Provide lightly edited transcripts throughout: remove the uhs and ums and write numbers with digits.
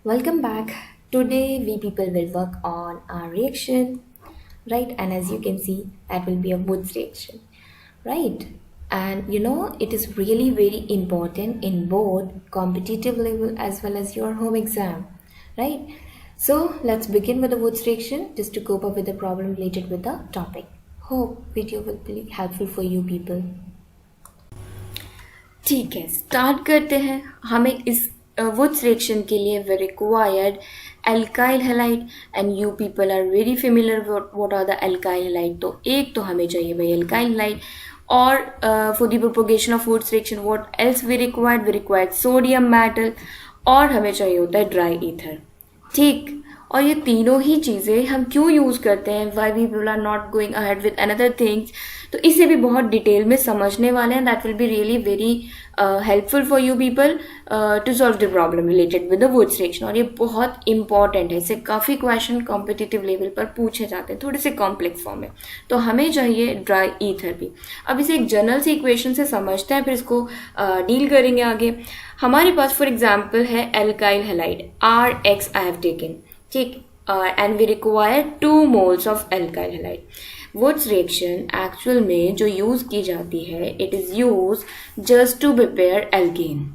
Welcome back. Today, we people will work on our reaction, right? And as you can see, that will be a Woods reaction, right? And it is really very important in both competitive level as well as your home exam, right? So, let's begin with the Woods reaction just to cope up with the problem related with the topic. Hope video will be helpful for you people. ठीक है, start करते हैं. हमें इस woods reaction के लिए we required alkyl halide and you people are very familiar what are the alkyl halide. तो एक तो हमें चाहिए भाई एल्काइल हैलाइड. और for the propagation of Wurtz reaction what else we required sodium metal और हमें चाहिए होता है ड्राई ईथर. ठीक. और ये तीनों ही चीज़ें हम क्यों यूज़ करते हैं, why we people are not going ahead with another things, तो इसे भी बहुत डिटेल में समझने वाले हैं. That will be really very helpful for you people to solve the problem related with the Wurtz reaction. और ये बहुत इंपॉर्टेंट है, इससे काफ़ी क्वेश्चन कॉम्पिटिटिव लेवल पर पूछे जाते हैं थोड़े से कॉम्प्लेक्स फॉर्म में. तो हमें चाहिए ड्राई ईथर भी. अब इसे एक जनरल सी इक्वेशन से समझते हैं, फिर इसको डील करेंगे आगे. हमारे पास फॉर एग्जाम्पल है alkyl halide RX I have taken. ठीक. And we require 2 moles of alkyl halide. Wurtz reaction actual में जो यूज की जाती है, it is use just to prepare alkane.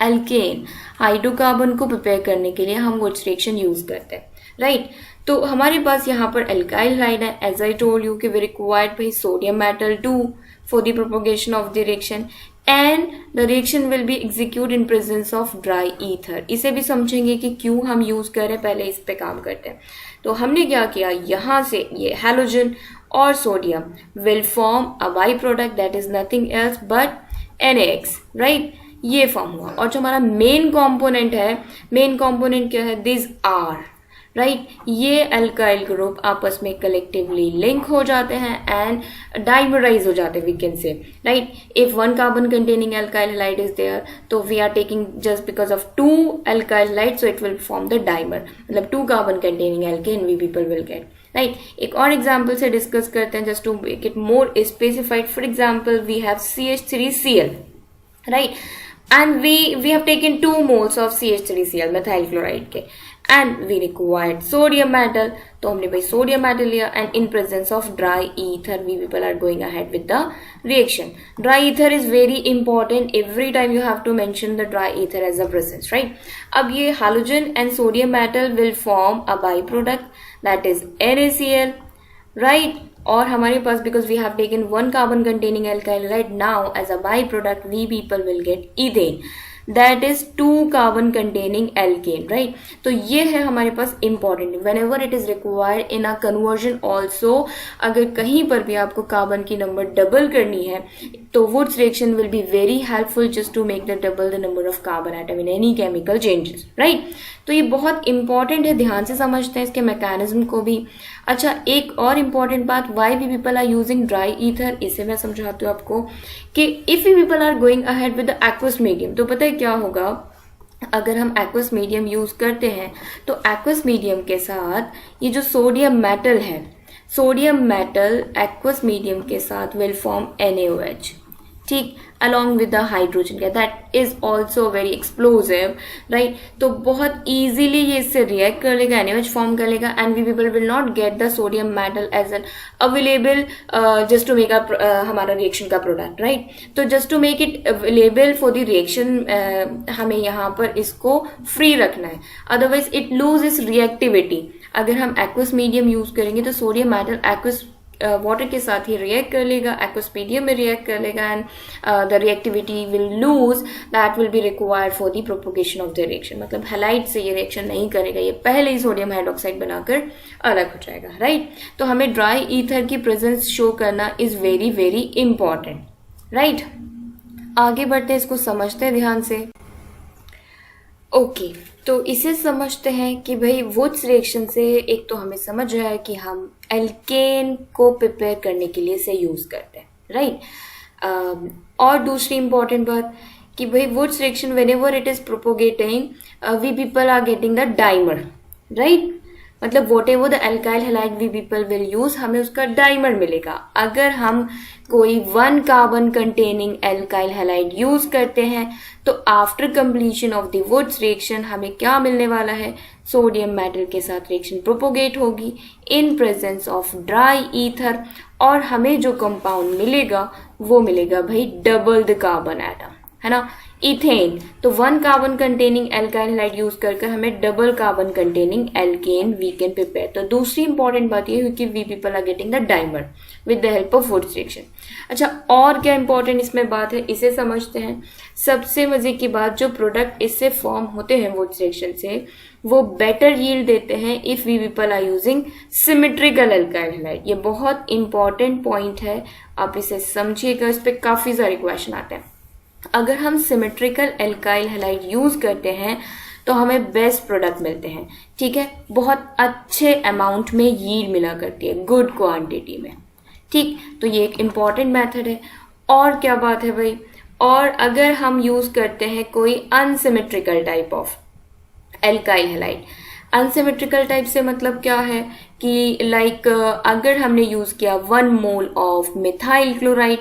Alkane hydrocarbon को प्रिपेयर करने के लिए हम वुड्स रिएक्शन यूज करते हैं, राइट. तो हमारे पास यहाँ पर एल्काइल हैलाइड है. एज आई टोल्ड यू कि वी रिक्वायर्ड भाई sodium metal 2 for the propagation of the reaction and the reaction will B execute in presence of dry ether. इसे भी समझेंगे कि क्यों हम यूज कर रहे हैं, पहले इस पे काम करते हैं. तो हमने क्या किया, यहाँ से ये हैलोजन और sodium will form a by product that is nothing else but NaX, right. ये फॉर्म हुआ. और जो हमारा मेन कंपोनेंट है, मेन कंपोनेंट क्या है, दिस आर, राइट. ये अल्काइल ग्रुप आपस में कलेक्टिवली लिंक हो जाते हैं एंड डाइमराइज हो जाते हैं, we can say, right. If 1 carbon containing alkyl halide is there, तो we are taking just because of 2 alkyl halide, so it will form the dimer. मतलब 2 carbon containing alkane we people will get, right. एक और example से discuss करते हैं just to make it more specified. For example we have CH3Cl, right, and we have taken 2 moles of CH3Cl methyl chloride के, and we required sodium metal. तो हमने भाई sodium metal लिया and in presence of dry ether we people are going ahead with the reaction. Dry ether is very important. Every time you have to mention the dry ether as a presence, right. अब ये hydrogen and sodium metal will form a by product that is NaCl, right. और हमारे पास because we have taken 1 carbon containing alkyl halide, now as a by product we people will get ethane that is 2 carbon containing alkane, right. तो ये है हमारे पास important. Whenever it is required in a conversion also, अगर कहीं पर भी आपको कार्बन की नंबर डबल करनी है, तो Wurtz reaction will be very helpful just to make the double the number of carbon atom in any chemical changes, right. तो ये बहुत इंपॉर्टेंट है, ध्यान से समझते हैं इसके मैकेनिज्म को भी. अच्छा, एक और इम्पॉर्टेंट बात, why we people are using dry ether, इसे मैं समझाती हूँ आपको कि if we people are going ahead with the aqueous medium, तो पता है क्या होगा, अगर हम एक्वस मीडियम यूज करते हैं तो एक्वस मीडियम के साथ ये जो सोडियम मेटल है, सोडियम मेटल एक्वस मीडियम के साथ विल फॉर्म NaOH, ठीक, along with the hydrogen gas. That is also very explosive, right. तो बहुत easily ये इससे react कर लेगा, NaOH form कर लेगा and we people will not get the sodium metal as an available just to make a हमारा reaction का product, right. तो just to make it available for the reaction हमें यहाँ पर इसको free रखना है, otherwise it loses reactivity. अगर हम aqueous medium use करेंगे तो sodium metal aqueous वाटर के साथ ही रिएक्ट कर लेगा, एक्वस मीडियम में रिएक्ट कर लेगा and the reactivity will lose that will be required for the propagation of the reaction. मतलब हैलाइड से ये रिएक्शन नहीं करेगा, ये पहले ही सोडियम हाइड्रोक्साइड बनाकर अलग हो जाएगा, राइट. तो हमें ड्राई ईथर की प्रेजेंस शो करना is very very important, right. आगे बढ़ते हैं, इसको समझते हैं ध्यान से. ओके, तो इसे समझते हैं कि भाई वुड्स रिएक्शन से एक तो हमें समझ रहा है कि हम एल्केन को प्रिपेयर करने के लिए इसे यूज करते हैं, राइट. और दूसरी इंपॉर्टेंट बात कि भाई Wurtz reaction whenever it is propagating we people are getting the dimer, right. मतलब whatever the alkyl halide we people will use, हमें उसका डाइमर मिलेगा। अगर हम कोई 1 carbon containing alkyl halide use करते हैं तो after completion of the Wurtz reaction हमें क्या मिलने वाला है, सोडियम मेटल के साथ रिएक्शन प्रोपोगेट होगी इन प्रेजेंस ऑफ ड्राई ईथर, और हमें जो कंपाउंड मिलेगा वो मिलेगा भाई डबल द कार्बन एटम, है ना, इथेन। तो 1 carbon containing alkyl halide use कर हमें double carbon containing alkane we can prepare. तो दूसरी इंपॉर्टेंट बात ये है कि we people are getting the dimer with the help of Wurtz reaction. अच्छा, और क्या इंपॉर्टेंट इसमें बात है, इसे समझते हैं। सबसे मजे की बात, जो प्रोडक्ट इससे फॉर्म होते हैं वुड्स रिएक्शन से, वो बेटर यील्ड देते हैं if we people are using symmetrical alkyl halide. ये बहुत इंपॉर्टेंट पॉइंट है, आप इसे समझिएगा, इस पर काफी सारे क्वेश्चन आते हैं। अगर हम सिमेट्रिकल एल्काइल हैलाइड यूज करते हैं तो हमें बेस्ट प्रोडक्ट मिलते हैं, ठीक है, बहुत अच्छे अमाउंट में यील्ड मिला करती है, गुड क्वांटिटी में, ठीक। तो ये एक इम्पॉर्टेंट मेथड है। और क्या बात है भाई, और अगर हम यूज करते हैं कोई unsymmetrical type of alkyl halide, unsymmetrical type से मतलब क्या है कि लाइक अगर हमने यूज किया 1 मोल ऑफ मिथाइल क्लोराइड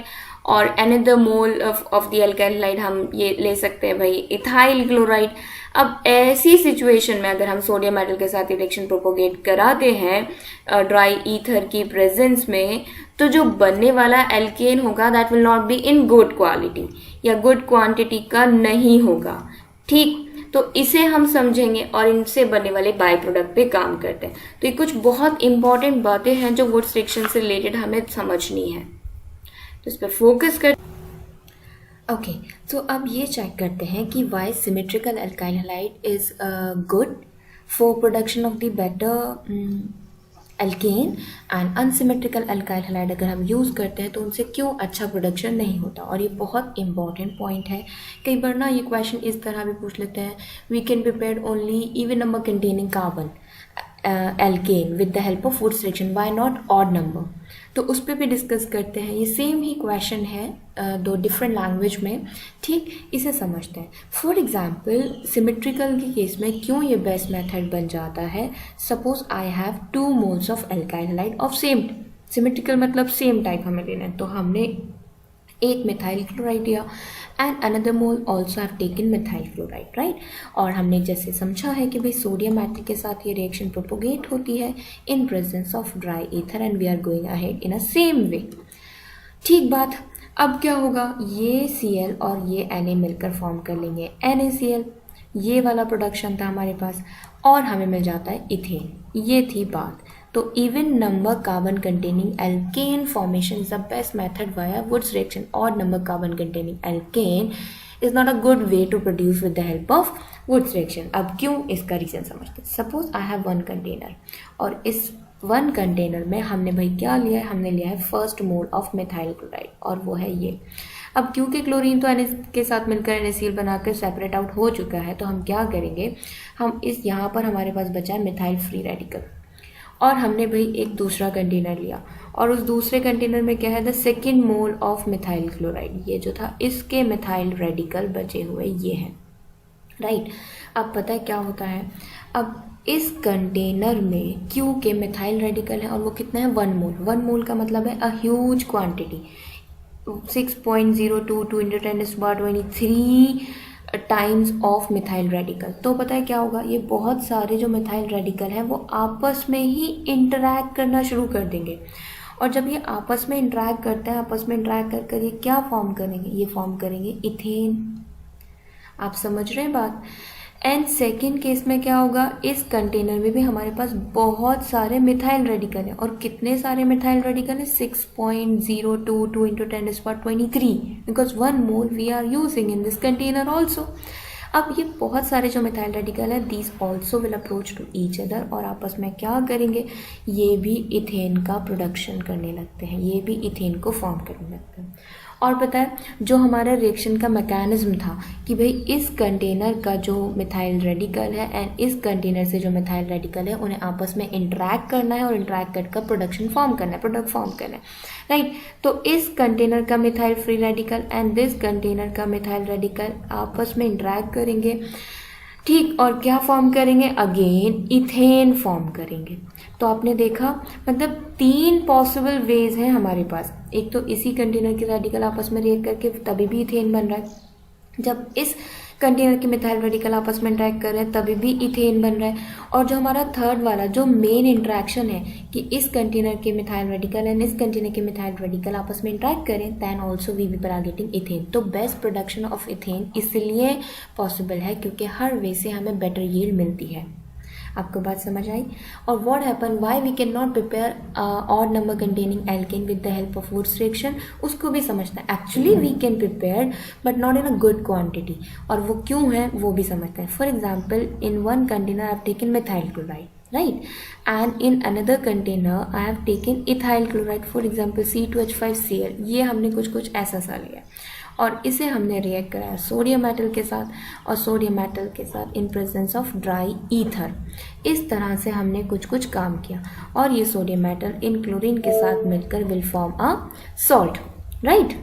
और another mole of the alkyl halide, हम ये ले सकते हैं भाई इथाइल क्लोराइड। अब ऐसी सिचुएशन में अगर हम सोडियम मेटल के साथ रिएक्शन प्रोपोगेट कराते हैं ड्राई ईथर की प्रेजेंस में, तो जो बनने वाला एल्केन होगा that will not be in good quality या गुड क्वांटिटी का नहीं होगा, ठीक। तो इसे हम समझेंगे और इनसे बनने वाले बाय प्रोडक्ट पे काम करते हैं। तो ये कुछ बहुत इंपॉर्टेंट बातें हैं जो वुड्स रिएक्शन से रिलेटेड हमें समझनी है, तो इस पर फोकस कर। ओके, तो अब ये चेक करते हैं कि why symmetrical alkyl halide is good for production of the better alkane and unsymmetrical alkyl halide अगर हम यूज़ करते हैं तो उनसे क्यों अच्छा प्रोडक्शन नहीं होता। और ये बहुत इंपॉर्टेंट पॉइंट है। कई बार ना ये क्वेश्चन इस तरह भी पूछ लेते हैं, we can prepare only even number containing carbon alkane with the help of Wurtz reaction, why not odd number. तो उस पर भी डिस्कस करते हैं। ये सेम ही क्वेश्चन है दो डिफरेंट लैंग्वेज में, ठीक। इसे समझते हैं। फॉर एग्जाम्पल सिमेट्रिकल के केस में क्यों ये बेस्ट मेथड बन जाता है। Suppose I have 2 moles of alkyl halide of same, symmetrical मतलब सेम टाइप हमें लेना है, तो हमने एक मिथाइल क्लोराइड लिया and another mole also have taken methyl chloride, right. और हमने जैसे समझा है कि भाई सोडियम मेटल के साथ ये रिएक्शन प्रोपोगेट होती है in presence of dry ether and we are going ahead in a same way, ठीक बात। अब क्या होगा, ये Cl और ये Na मिलकर फॉर्म कर लेंगे NaCl, ये वाला प्रोडक्शन था हमारे पास, और हमें मिल जाता है इथेन। ये थी बात। तो even number carbon containing alkane formation is the best method via Wurtz reaction. Odd number carbon containing alkane is not a good way to produce with the help of Wurtz reaction. अब क्यों, इसका reason समझते हैं। Suppose I have 1 container और इस 1 container में हमने भाई क्या लिया है, हमने लिया है 1st mole of methyl chloride और वो है ये। अब क्योंकि क्लोरीन तो Na के साथ मिलकर NaCl बनाकर सेपरेट आउट हो चुका है, तो हम क्या करेंगे, हम इस यहाँ पर हमारे पास बचा है मिथाइल फ्री रेडिकल, और हमने भाई एक दूसरा कंटेनर लिया और उस दूसरे कंटेनर में क्या है, the 2nd mole of methyl chloride, ये जो था इसके मिथाइल रेडिकल बचे हुए ये हैं, राइट। अब पता है क्या होता है, अब इस कंटेनर में क्यू के मिथाइल रेडिकल है और वो कितना है 1 मोल। 1 मोल का मतलब है अ huge quantity, 6.022 × 10⁻23 times of methyl radical. तो पता है क्या होगा, ये बहुत सारे जो मिथाइल रेडिकल हैं वो आपस में ही इंटरैक्ट करना शुरू कर देंगे, और जब ये आपस में इंटरैक्ट करते हैं, आपस में इंटरैक्ट कर कर ये क्या फॉर्म करेंगे, ये फॉर्म करेंगे इथेन। आप समझ रहे हैं बात। एंड सेकेंड केस में क्या होगा, इस कंटेनर में भी हमारे पास बहुत सारे मिथाइल रेडिकल हैं, और कितने सारे मिथाइल रेडिकल हैं, 6.022 × 10⁻23 because 1 mole we are using in this container also. अब ये बहुत सारे जो मिथाइल रेडिकल है these also will approach to each other, और आपस में क्या करेंगे, ये भी इथेन का प्रोडक्शन करने लगते हैं, ये भी इथेन को फॉर्म करने लगते हैं। और पता है जो हमारा रिएक्शन का मैकेनिज्म था कि भाई इस कंटेनर का जो मिथाइल रेडिकल है एंड इस कंटेनर से जो मिथाइल रेडिकल है उन्हें आपस में इंटरैक्ट करना है, और इंटरैक्ट करके प्रोडक्शन फॉर्म करना है, प्रोडक्ट फॉर्म करना है, राइट। तो इस कंटेनर का methyl free radical and this container का मिथाइल रेडिकल आपस में इंटरैक्ट करेंगे, ठीक, और क्या फॉर्म करेंगे, अगेन इथेन फॉर्म करेंगे। तो आपने देखा मतलब 3 पॉसिबल वेज हैं हमारे पास। एक तो इसी कंटेनर के रेडिकल आपस में रिएक्ट करके तभी भी इथेन बन रहा है, जब इस कंटेनर के मिथाइल रेडिकल आपस में इंटरेक्ट कर रहे हैं तभी भी इथेन बन रहा है, और जो हमारा थर्ड वाला जो मेन इंटरेक्शन है कि इस कंटेनर के मिथाइल रेडिकल एंड इस कंटेनर के मिथाइल रेडिकल आपस में इंटरेक्ट करें, then also we people are getting ethane. तो बेस्ट प्रोडक्शन ऑफ इथेन इसलिए पॉसिबल है क्योंकि हर वे से हमें बेटर यील्ड मिलती है। आपको बात समझ आई? और what happen, why we can not prepare odd number containing alkane with the help of Wurtz reaction, उसको भी समझना है। Actually we can prepare but not in a good quantity, और वो क्यों है वो भी समझते हैं। For example, in one container I have taken methyl chloride, right, and in another container I have taken ethyl chloride, for example C2H5Cl, ये हमने कुछ ऐसा सा लिया और इसे हमने रिएक्ट कराया सोडियम मेटल के साथ और सोडियम मेटल के साथ इन प्रेजेंस ऑफ ड्राई ईथर। इस तरह से हमने कुछ काम किया और ये सोडियम मेटल इन क्लोरीन के साथ मिलकर will form a salt, right.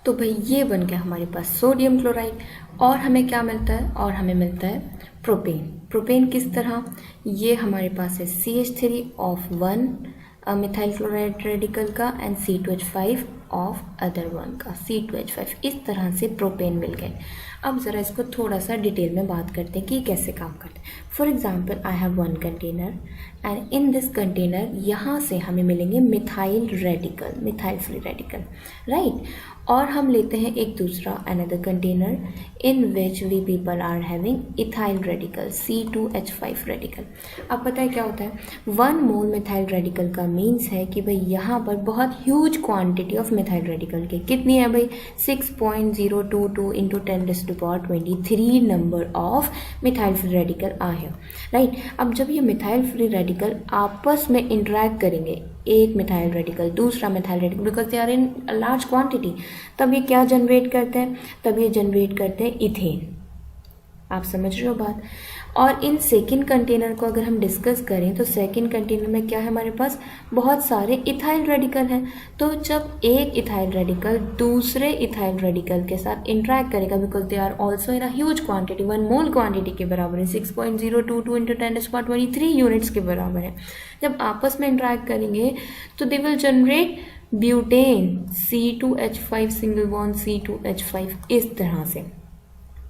तो भाई ये बन गया हमारे पास सोडियम क्लोराइड, और हमें क्या मिलता है, और हमें मिलता है प्रोपेन। प्रोपेन किस तरह, ये हमारे पास है CH3 of 1 methyl chloride radical का and C2H5 of other one का C2H5, इस तरह से प्रोपेन मिल गए। अब ज़रा इसको थोड़ा सा डिटेल में बात करते हैं कि कैसे काम करते हैं। For example, I have one container and in this container यहाँ से हमें मिलेंगे methyl radical, methyl free radical, right. और हम लेते हैं एक दूसरा another container in which we people are having ethyl radical C2H5 radical. अब पता है क्या होता है, 1 मोल मिथाइल रेडिकल का मीन्स है कि भाई यहाँ पर बहुत huge quantity of methyl radical के कितनी है भाई 6.022 into 10⁻23 number of methyl free radical आए, राइट। अब जब ये मिथाइल फ्री रेडिकल आपस में इंटरेक्ट करेंगे, एक मिथाइल रेडिकल दूसरा methyl radical, because they are in large quantity, तब ये क्या जनरेट करते हैं, तब ये जनरेट करते हैं इथेन। आप समझ रहे हो बात। और इन सेकेंड कंटेनर को अगर हम डिस्कस करें तो सेकेंड कंटेनर में क्या है, हमारे पास बहुत सारे इथाइल रेडिकल हैं। तो जब एक इथाइल रेडिकल दूसरे इथाइल रेडिकल के साथ इंटरेक्ट करेगा, because they are also in a huge quantity, 1 mole quantity के बराबर है, 6.022 इंटू 10⁻23 यूनिट्स के बराबर है। जब आपस में इंटरेक्ट करेंगे तो they will generate butane C2H5 single bond C2H5 इस तरह से।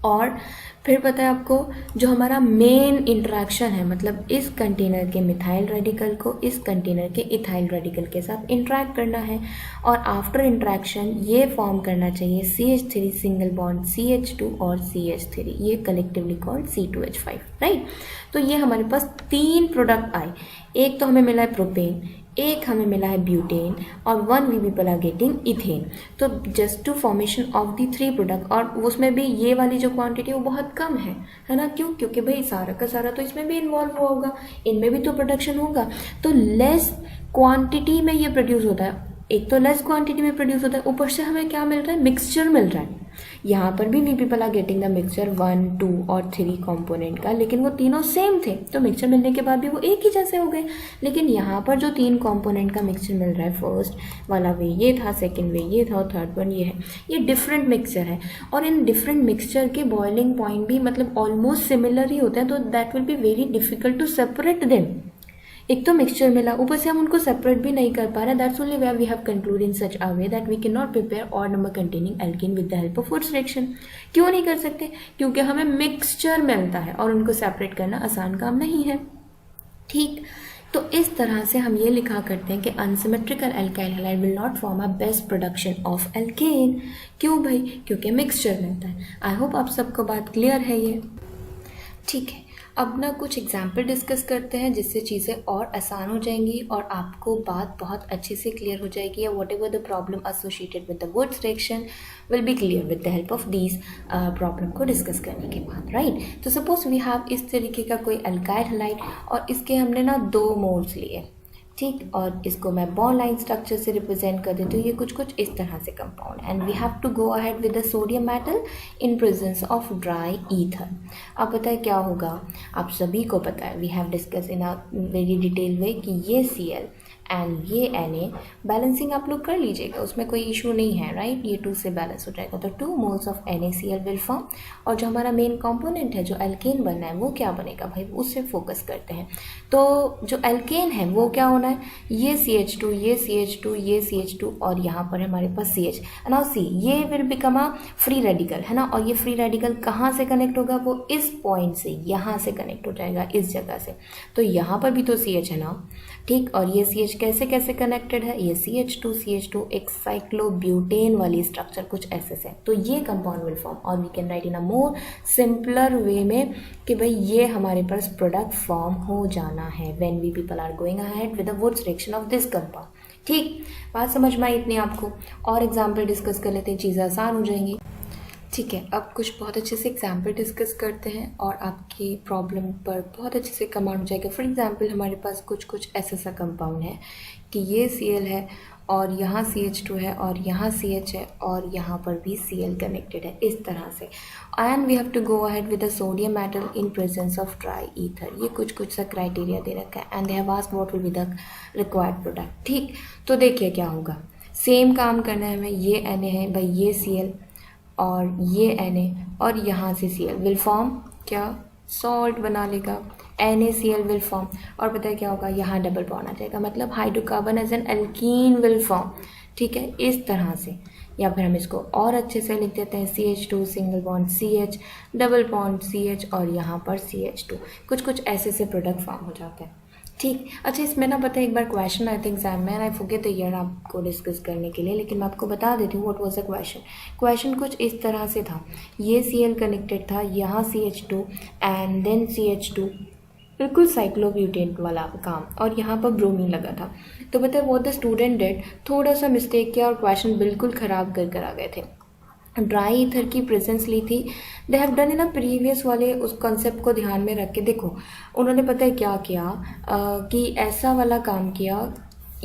और फिर पता है आपको, जो हमारा मेन इंटरेक्शन है, मतलब इस कंटेनर के मिथाइल रेडिकल को इस कंटेनर के इथाइल रेडिकल के साथ इंटरेक्ट करना है, और आफ्टर इंटरेक्शन ये फॉर्म करना चाहिए CH3 सिंगल बॉन्ड CH2 और CH3, ये कलेक्टिवली कॉल्ड C2H5, राइट। तो ये हमारे पास 3 प्रोडक्ट आए, एक तो हमें मिला है प्रोपेन, एक हमें मिला है ब्यूटेन, और 1 we people are getting ethane. तो just to formation of the 3 product, और उसमें भी ये वाली जो क्वांटिटी वो बहुत कम है ना, क्यों, क्योंकि भाई सारा का सारा तो इसमें भी इन्वॉल्व हुआ होगा, इनमें भी तो प्रोडक्शन होगा, तो लेस क्वांटिटी में ये प्रोड्यूस होता है। एक तो लेस क्वांटिटी में प्रोड्यूस होता है, ऊपर से हमें क्या मिल रहा है, मिक्सचर मिल रहा है। यहाँ पर भी we people are getting the mixture 1, 2 और 3 कंपोनेंट का, लेकिन वो तीनों सेम थे, तो मिक्सचर मिलने के बाद भी वो एक ही जैसे हो गए। लेकिन यहाँ पर जो 3 कंपोनेंट का मिक्सचर मिल रहा है, फर्स्ट वाला वे ये था, सेकंड वे ये था और थर्ड वन ये है, ये डिफरेंट मिक्सचर है। और इन डिफरेंट मिक्सचर के बॉइलिंग पॉइंट भी मतलब ऑलमोस्ट सिमिलर ही होते हैं, तो that will be very difficult to separate them. एक तो मिक्सचर मिला, ऊपर से हम उनको सेपरेट भी नहीं कर पा रहे, that's only where we have conclude in such a way that we can not prepare odd number containing alkane with the help of Wurtz reaction. क्यों नहीं कर सकते, क्योंकि हमें मिक्सचर मिलता है और उनको सेपरेट करना आसान काम नहीं है, ठीक। तो इस तरह से हम ये लिखा करते हैं कि unsymmetrical alkyl halide will not form a best production of alkene. क्यों भाई, क्योंकि मिक्सचर मिलता है। आई होप आप सबको बात क्लियर है ये, ठीक है। अब ना कुछ एग्जाम्पल डिस्कस करते हैं जिससे चीज़ें और आसान हो जाएंगी और आपको बात बहुत अच्छे से क्लियर हो जाएगी, या what ever the problem associated with the Wurtz reaction will B clear with the help of these problem को डिस्कस करने के बाद, राइट। तो सपोज वी हैव इस तरीके का कोई अल्काइल हैलाइड और इसके हमने ना 2 मोड्स लिए, ठीक, और इसको मैं बॉन्ड लाइन स्ट्रक्चर से रिप्रेजेंट कर देती हूँ, ये कुछ इस तरह से compound, and we have to go ahead with the sodium metal in presence of dry ether. अब पता है क्या होगा, आप सभी को पता है, we have discuss in a very detail way कि ये Cl एंड ये Na बैलेंसिंग आप लोग कर लीजिएगा, उसमें कोई इशू नहीं है, राइट। ये 2 से बैलेंस हो जाएगा, तो 2 moles of NaCl will form. और जो हमारा मेन कंपोनेंट है जो एल्केन बनना है वो क्या बनेगा भाई, उससे फोकस करते हैं। तो जो एल्केन है वो क्या होना है, ये CH2, ये CH2, ये CH2 और यहाँ पर हमारे पास CH। नाउ सी ये will become a free radical, है ना। और ये फ्री रेडिकल कहाँ से कनेक्ट होगा, वो इस पॉइंट से यहाँ से कनेक्ट हो जाएगा, इस जगह से। तो यहाँ पर भी तो CH है ना, ठीक। और ये CH कैसे कैसे कनेक्टेड है, ये CH2 एक साइक्लोब्यूटेन वाली स्ट्रक्चर कुछ ऐसे से। तो ये कंपाउंड विल फॉर्म, और we can write in a more simpler way में कि भाई ये हमारे पास प्रोडक्ट फॉर्म हो जाना है when we people are going ahead with the Wurtz reaction of this compound. ठीक, बात समझ में आई इतनी आपको। और एग्जाम्पल डिस्कस कर लेते हैं, चीज़ें आसान हो जाएंगी। ठीक है, अब कुछ बहुत अच्छे से एग्जाम्पल डिस्कस करते हैं और आपकी प्रॉब्लम पर बहुत अच्छे से कमांड हो जाएगा। फॉर एग्जाम्पल हमारे पास कुछ ऐसा सा कंपाउंड है कि ये Cl है और यहाँ CH2 है और यहाँ CH है और यहाँ पर भी Cl कनेक्टेड है, इस तरह से। And we have to go ahead with the sodium metal in presence of dry ether. ये कुछ सा क्राइटेरिया दे रखा है and they have asked what will be the required product. ठीक, तो देखिए क्या होगा, सेम काम करना है हमें। ये Na है भाई, ये Cl और ये Na और यहाँ से Cl विल फॉर्म क्या, सॉल्ट बना लेगा, NaCl विल फॉर्म। और पता है क्या होगा, यहाँ डबल बॉन्ड आ जाएगा, मतलब hydrocarbon as an alkene will form. ठीक है, इस तरह से। या फिर हम इसको और अच्छे से लिख देते हैं, CH2 single bond CH, double bond CH और यहाँ पर CH2। कुछ ऐसे से प्रोडक्ट फॉर्म हो जाते हैं। ठीक, अच्छा इसमें ना पता है एक बार क्वेश्चन आए थे एग्जाम में, आई फॉरगेट द ईयर आपको डिस्कस करने के लिए, लेकिन मैं आपको बता देती हूँ what was the question. Question कुछ इस तरह से था, ये Cl कनेक्टेड था, यहाँ CH2 एंड देन CH2, बिल्कुल साइक्लोब्यूटेन वाला काम, और यहाँ पर ब्रोमीन लगा था। तो पता है व्हाट द स्टूडेंट डिड, थोड़ा सा मिस्टेक किया और क्वेश्चन बिल्कुल ख़राब कर आ गए थे। ड्राई ईथर की प्रेजेंस ली थी, they have done in a previous वाले उस कॉन्सेप्ट को ध्यान में रख के। देखो उन्होंने पता है क्या किया, कि ऐसा वाला काम किया,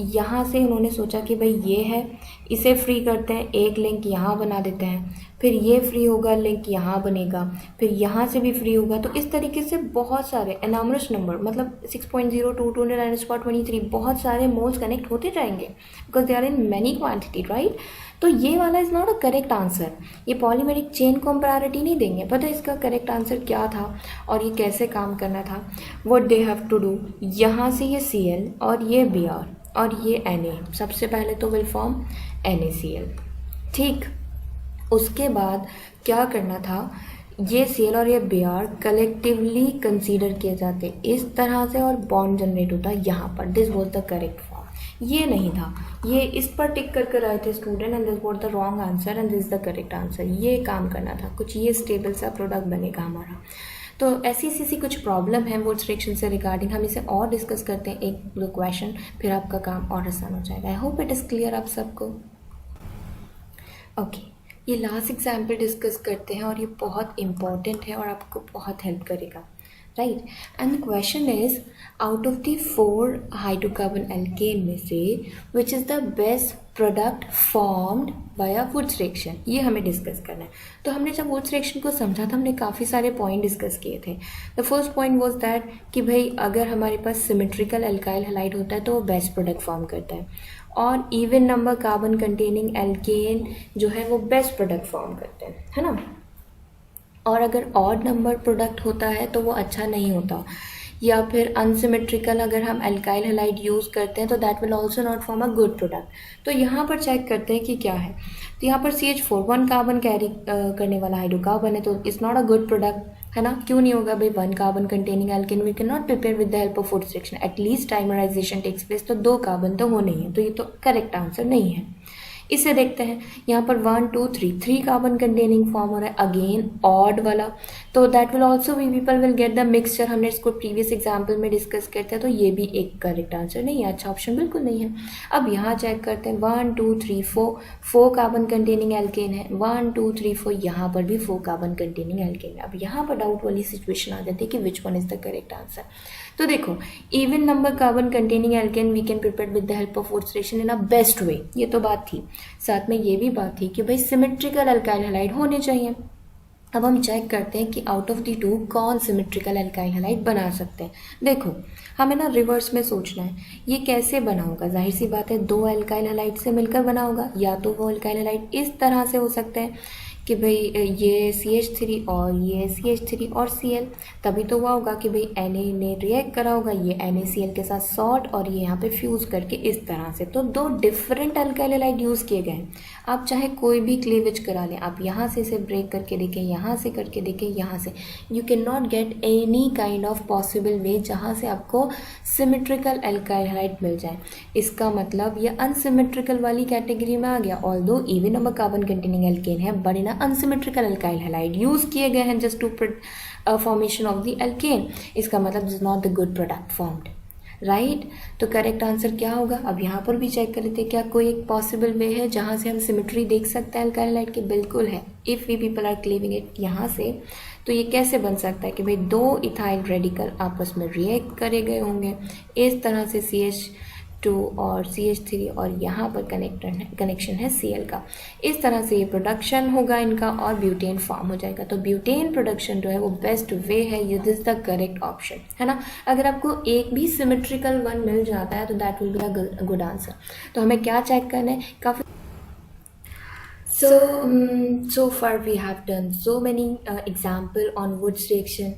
यहाँ से उन्होंने सोचा कि भाई ये है, इसे फ्री करते हैं, एक लिंक यहाँ बना देते हैं, फिर ये फ्री होगा, लिंक यहाँ बनेगा, फिर यहाँ से भी फ्री होगा। तो इस तरीके से बहुत सारे एनामरस नंबर, मतलब 6.0 2 223 बहुत सारे मोल्स कनेक्ट होते जाएंगे, because they are in many quantity, right. तो ये वाला is not a correct answer, ये पॉलीमेरिक चेन को हम प्रायोरिटी नहीं देंगे। पता है इसका करेक्ट आंसर क्या था और ये कैसे काम करना था, what they have to do. यहाँ से ये Cl और ये Br और ये Na, सबसे पहले तो विल फॉर्म NaCl। ठीक, उसके बाद क्या करना था, ये Cl और ये Br कलेक्टिवली कंसीडर किए जाते इस तरह से और बॉन्ड जनरेट होता यहाँ पर। This was the correct form, ये नहीं था, ये इस पर टिक कर आए थे student and this was the wrong answer and this the correct answer. ये काम करना था, कुछ ये स्टेबल सा प्रोडक्ट बनेगा हमारा। तो ऐसी कुछ प्रॉब्लम है वुड्स रिएक्शन से रिगार्डिंग, हम इसे और डिस्कस करते हैं एक दो क्वेश्चन, फिर आपका काम और आसान हो जाएगा। I hope it is clear आप सबको। ओके, ये लास्ट एग्जाम्पल डिस्कस करते हैं और ये बहुत इंपॉर्टेंट है और आपको बहुत हेल्प करेगा, right. And the question is, out of the 4 hydrocarbon alkane में से which is the best product formed by a Wurtz reaction, ये हमें डिस्कस करना है। तो हमने जब वुड्स रिएक्शन को समझा था, हमने काफ़ी सारे पॉइंट डिस्कस किए थे। The first point was that कि भाई अगर हमारे पास सिमेट्रिकल एल्काइल हैलाइड होता है तो वो बेस्ट प्रोडक्ट फॉर्म करता है, और even number carbon containing alkane जो है वो बेस्ट प्रोडक्ट फॉर्म करते हैं, है ना। और अगर ऑड नंबर प्रोडक्ट होता है तो वो अच्छा नहीं होता, या फिर अनसिमेट्रिकल अगर हम एल्काइल हैलाइड यूज़ करते हैं तो that will also not form a good product. तो यहाँ पर चेक करते हैं कि क्या है। तो यहाँ पर CH4 1 कार्बन कैरी करने वाला हाइड्रोकार्बन है, तो it's not a good product, है ना। क्यों नहीं होगा भाई, 1 carbon containing alkane we can not prepare with the help of Wurtz reaction, at least dimerization takes place, तो 2 कार्बन तो होने ही है, तो ये तो करेक्ट आंसर नहीं है। इसे देखते हैं, यहाँ पर 1 2 3 कार्बन कंटेनिंग फॉर्म हो रहा है, अगेन ऑड वाला, तो that will also we people will get the mixture, हमने इसको प्रीवियस एग्जाम्पल में डिस्कस करते हैं, तो ये भी एक करेक्ट आंसर नहीं है, अच्छा ऑप्शन बिल्कुल नहीं है। अब यहाँ चेक करते हैं, 1 2 3 4 कार्बन कंटेनिंग एल्केन है, 1 2 3 4 यहाँ पर भी 4 कार्बन कंटेनिंग एल्केन है। अब यहाँ पर डाउट वाली सिचुएशन आ जाती है कि which one is the correct answer. तो देखो, even number carbon containing alkane we can prepare with the help of Wurtz reaction in a best way, ये तो बात थी। साथ में ये भी बात थी कि भाई सिमेट्रिकल अल्काइल हैलाइड होने चाहिए, अब हम चेक करते हैं कि आउट ऑफ द टू कौन सिमेट्रिकल एल्काइल हैलाइड बना सकते हैं। देखो, हमें ना रिवर्स में सोचना है, ये कैसे बना होगा। जाहिर सी बात है, दो एल्काइल हैलाइड से मिलकर बना होगा। या तो वो एल्काइल हैलाइड इस तरह से हो सकते हैं कि भाई ये CH3 और ये CH3 और Cl, तभी तो हुआ होगा कि भाई Na ने रिएक्ट करा होगा ये NaCl के साथ सॉल्ट, और ये यहाँ पे फ्यूज़ करके इस तरह से। तो दो डिफरेंट एल्काइल हैलाइड यूज़ किए गए हैं। आप चाहे कोई भी क्लीवेज करा लें, आप यहाँ से इसे ब्रेक करके देखें, यहाँ से करके देखें, यहाँ से, you can not get any kind of possible way जहाँ से आपको सिमेट्रिकल एल्काइल हैलाइड मिल जाए। इसका मतलब ये अनसिमेट्रिकल वाली कैटेगरी में आ गया। Although even number carbon containing alkane है, but in unsymmetrical alkyl halide use किए गए हैं just to formation of the alkane. इसका मतलब is not the good product formed, right. तो करेक्ट आंसर क्या होगा? अब यहाँ पर भी चेक कर लेते हैं, क्या कोई एक पॉसिबल वे है जहाँ से हम सिमेट्री देख सकते हैं एल्काइल हैलाइड की? बिल्कुल है। If we people are cleaving it यहाँ से, तो ये कैसे बन सकता है कि भाई दो इथाइल रेडिकल आपस में रिएक्ट करे गए होंगे इस तरह से, CH2 और CH3, और यहाँ पर कनेक्शन है Cl का। इस तरह से ये प्रोडक्शन होगा इनका और ब्यूटेन फॉर्म हो जाएगा। तो ब्यूटेन प्रोडक्शन जो है वो बेस्ट वे है, ये दिस द करेक्ट ऑप्शन है ना। अगर आपको एक भी सिमेट्रिकल वन मिल जाता है तो that will be a good answer. तो हमें क्या चेक करना है? काफ़ी so far we have done so many example on Woods reaction,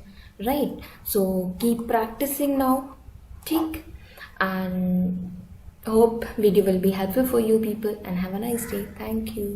right? So keep practicing now, ठीक? And hope video will be helpful for you people, and have a nice day. Thank you.